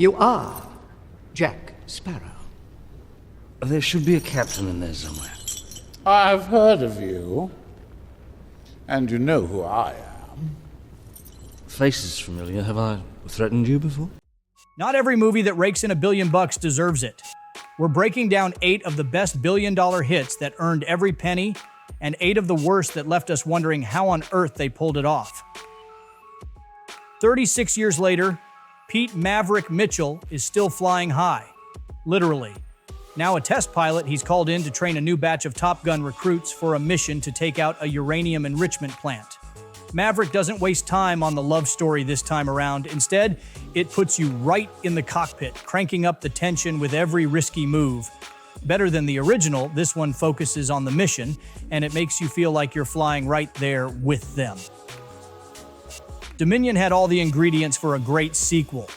You are Jack Sparrow. There should be a captain in there somewhere. I've heard of you. And you know who I am. Face is familiar. Have I threatened you before? Not every movie that rakes in $1 billion deserves it. We're breaking down 8 of the best billion-dollar hits that earned every penny, and 8 of the worst that left us wondering how on earth they pulled it off. 36 years later, Pete Maverick Mitchell is still flying high. Literally. Now a test pilot, he's called in to train a new batch of Top Gun recruits for a mission to take out a uranium enrichment plant. Maverick doesn't waste time on the love story this time around. Instead, it puts you right in the cockpit, cranking up the tension with every risky move. Better than the original, this one focuses on the mission, and it makes you feel like you're flying right there with them. Dominion had all the ingredients for a great sequel.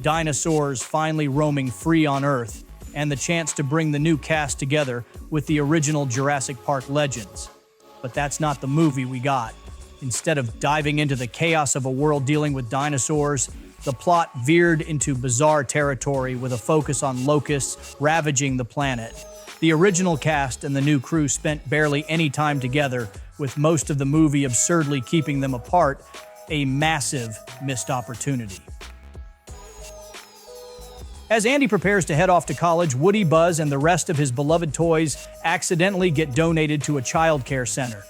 Dinosaurs finally roaming free on Earth, and the chance to bring the new cast together with the original Jurassic Park legends. But that's not the movie we got. Instead of diving into the chaos of a world dealing with dinosaurs, the plot veered into bizarre territory with a focus on locusts ravaging the planet. The original cast and the new crew spent barely any time together, with most of the movie absurdly keeping them apart, a massive missed opportunity. As Andy prepares to head off to college, Woody, Buzz, and the rest of his beloved toys accidentally get donated to a child care center.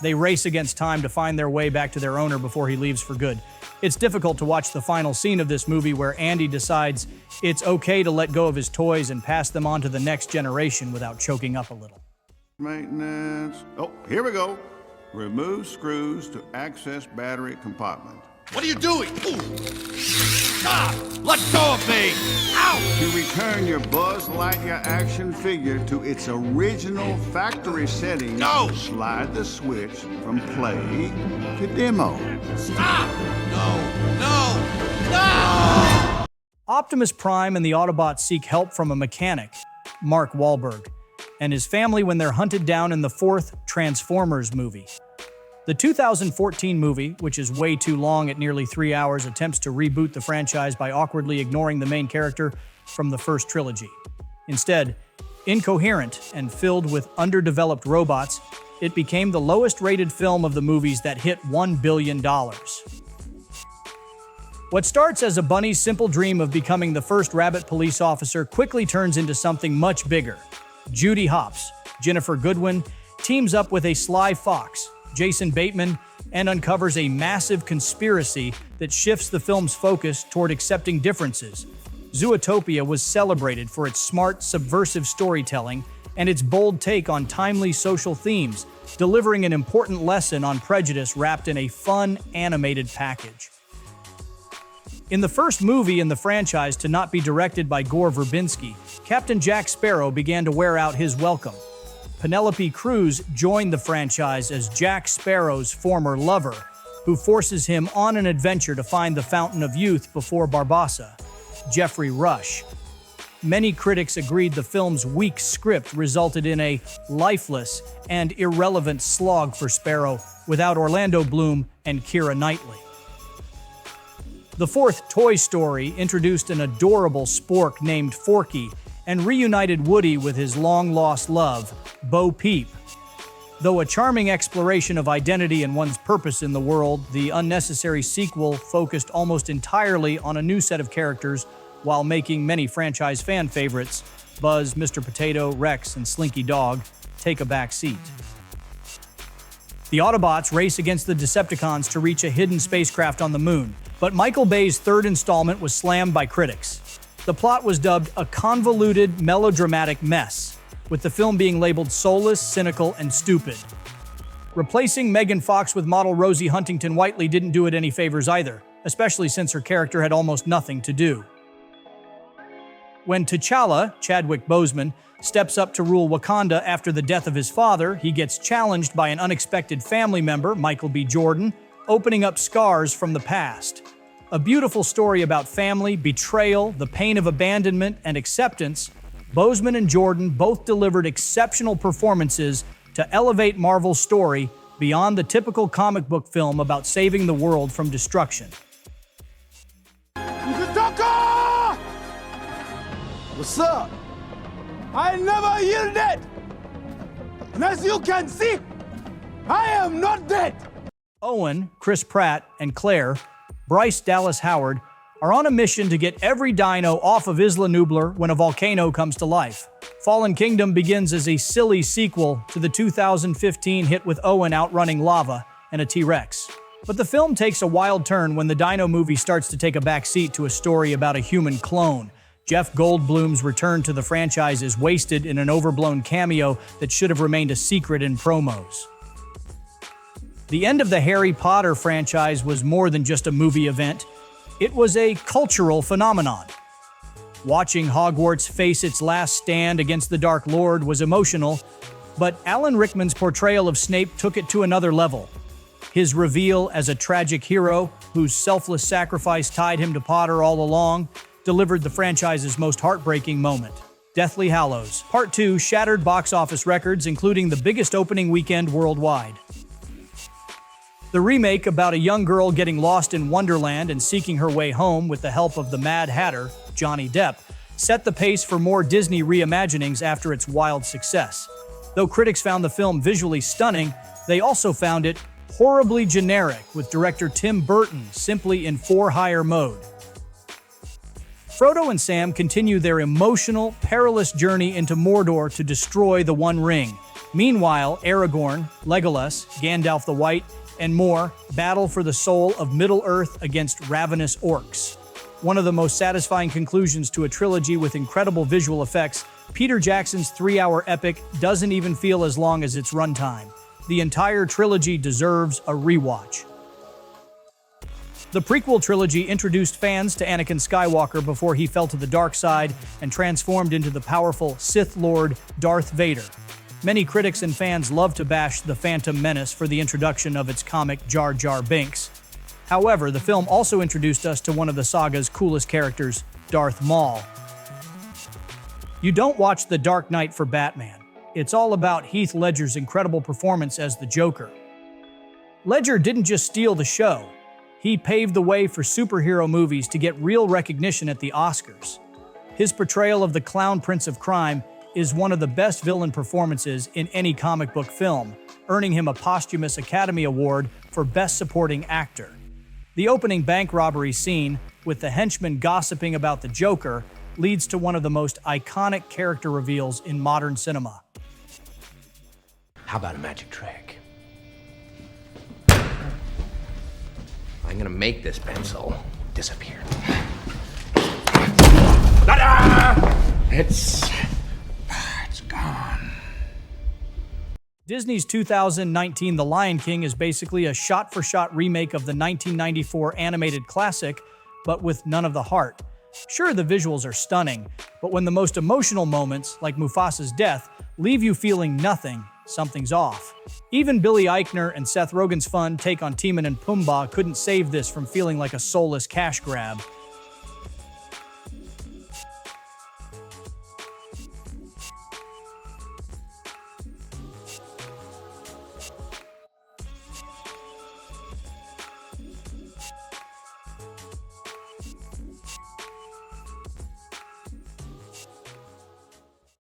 They race against time to find their way back to their owner before he leaves for good. It's difficult to watch the final scene of this movie where Andy decides it's okay to let go of his toys and pass them on to the next generation without choking up a little. Maintenance. Oh, here we go. Remove screws to access battery compartment. What are you doing? Ooh. Stop! Let go of me! Ow! To return your Buzz Lightyear action figure to its original factory setting, No! slide the switch from play to demo. Stop! No! Optimus Prime and the Autobots seek help from a mechanic, Mark Wahlberg, and his family when they're hunted down in the 4th Transformers movie. The 2014 movie, which is way too long at nearly 3 hours, attempts to reboot the franchise by awkwardly ignoring the main character from the first trilogy. Instead, incoherent and filled with underdeveloped robots, it became the lowest-rated film of the movies that hit $1 billion. What starts as a bunny's simple dream of becoming the first rabbit police officer quickly turns into something much bigger. Judy Hopps, Jennifer Goodwin, teams up with a sly fox, Jason Bateman, and uncovers a massive conspiracy that shifts the film's focus toward accepting differences. Zootopia was celebrated for its smart, subversive storytelling and its bold take on timely social themes, delivering an important lesson on prejudice wrapped in a fun, animated package. In the first movie in the franchise to not be directed by Gore Verbinski, Captain Jack Sparrow began to wear out his welcome. Penelope Cruz joined the franchise as Jack Sparrow's former lover, who forces him on an adventure to find the Fountain of Youth before Barbossa, Jeffrey Rush. Many critics agreed the film's weak script resulted in a lifeless and irrelevant slog for Sparrow without Orlando Bloom and Keira Knightley. The 4th Toy Story introduced an adorable spork named Forky and reunited Woody with his long-lost love, Bo Peep. Though a charming exploration of identity and one's purpose in the world, the unnecessary sequel focused almost entirely on a new set of characters while making many franchise fan favorites, Buzz, Mr. Potato, Rex, and Slinky Dog, take a back seat. The Autobots race against the Decepticons to reach a hidden spacecraft on the moon, but Michael Bay's 3rd installment was slammed by critics. The plot was dubbed a convoluted, melodramatic mess, with the film being labeled soulless, cynical, and stupid. Replacing Megan Fox with model Rosie Huntington-Whiteley didn't do it any favors either, especially since her character had almost nothing to do. When T'Challa, Chadwick Boseman, steps up to rule Wakanda after the death of his father, he gets challenged by an unexpected family member, Michael B. Jordan, opening up scars from the past. A beautiful story about family, betrayal, the pain of abandonment, and acceptance, Boseman and Jordan both delivered exceptional performances to elevate Marvel's story beyond the typical comic book film about saving the world from destruction. What's up? I never yielded! And as you can see, I am not dead! Owen, Chris Pratt, and Claire, Bryce Dallas Howard, are on a mission to get every dino off of Isla Nublar when a volcano comes to life. Fallen Kingdom begins as a silly sequel to the 2015 hit with Owen outrunning lava and a T-Rex. But the film takes a wild turn when the dino movie starts to take a backseat to a story about a human clone. Jeff Goldblum's return to the franchise is wasted in an overblown cameo that should have remained a secret in promos. The end of the Harry Potter franchise was more than just a movie event. It was a cultural phenomenon. Watching Hogwarts face its last stand against the Dark Lord was emotional, but Alan Rickman's portrayal of Snape took it to another level. His reveal as a tragic hero, whose selfless sacrifice tied him to Potter all along, delivered the franchise's most heartbreaking moment. Deathly Hallows Part 2 shattered box office records, including the biggest opening weekend worldwide. The remake about a young girl getting lost in Wonderland and seeking her way home with the help of the Mad Hatter, Johnny Depp, set the pace for more Disney reimaginings after its wild success. Though critics found the film visually stunning, they also found it horribly generic, with director Tim Burton simply in for-hire mode. Frodo and Sam continue their emotional, perilous journey into Mordor to destroy the One Ring. Meanwhile, Aragorn, Legolas, Gandalf the White, and more battle for the soul of Middle-earth against ravenous orcs. One of the most satisfying conclusions to a trilogy with incredible visual effects, Peter Jackson's 3-hour epic doesn't even feel as long as its runtime. The entire trilogy deserves a rewatch. The prequel trilogy introduced fans to Anakin Skywalker before he fell to the dark side and transformed into the powerful Sith Lord Darth Vader. Many critics and fans love to bash The Phantom Menace for the introduction of its comic Jar Jar Binks. However, the film also introduced us to one of the saga's coolest characters, Darth Maul. You don't watch The Dark Knight for Batman. It's all about Heath Ledger's incredible performance as the Joker. Ledger didn't just steal the show. He paved the way for superhero movies to get real recognition at the Oscars. His portrayal of the Clown Prince of Crime is one of the best villain performances in any comic book film, earning him a posthumous Academy Award for Best Supporting Actor. The opening bank robbery scene, with the henchmen gossiping about the Joker, leads to one of the most iconic character reveals in modern cinema. How about a magic trick? I'm gonna make this pencil disappear. Ta-da! It's gone. Disney's 2019 The Lion King is basically a shot-for-shot remake of the 1994 animated classic, but with none of the heart. Sure, the visuals are stunning, but when the most emotional moments, like Mufasa's death, leave you feeling nothing, something's off. Even Billy Eichner and Seth Rogen's fun take on Timon and Pumbaa couldn't save this from feeling like a soulless cash grab.